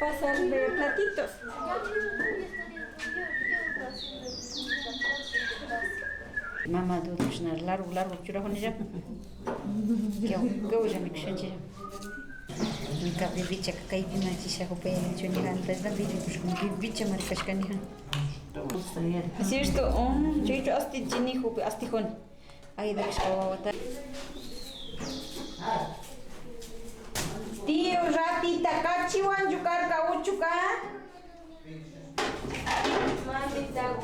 pasarle platitos. Mamá, tú tienes largo, chura con ella. ¿Qué voy a mi cuchilla? Mi café bicha que cae bien aquí se ocupa de chunigan, pues la bicha marcas canijan. Así es esto, yo hasta chini jupe hasta con. Ahí da que escabata. Tío, ratita, cachiwan, yucar, cauchuca. Mamita,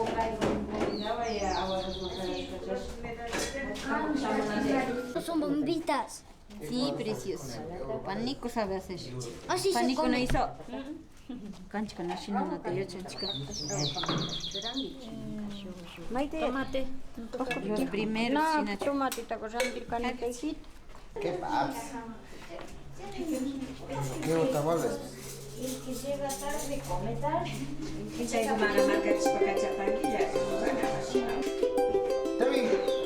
son bombitas. sí, precioso. Panico sabe hacer. Así se Panico no come. hizo. Canchica, no, si no te dio chica. Tomate. Los primeros, No, sin tomate, está corriendo el canipecito. ¿Qué paps? ¿Qué otra vale? El que llega tarde come tarde. Quizá es una marca de Está bien.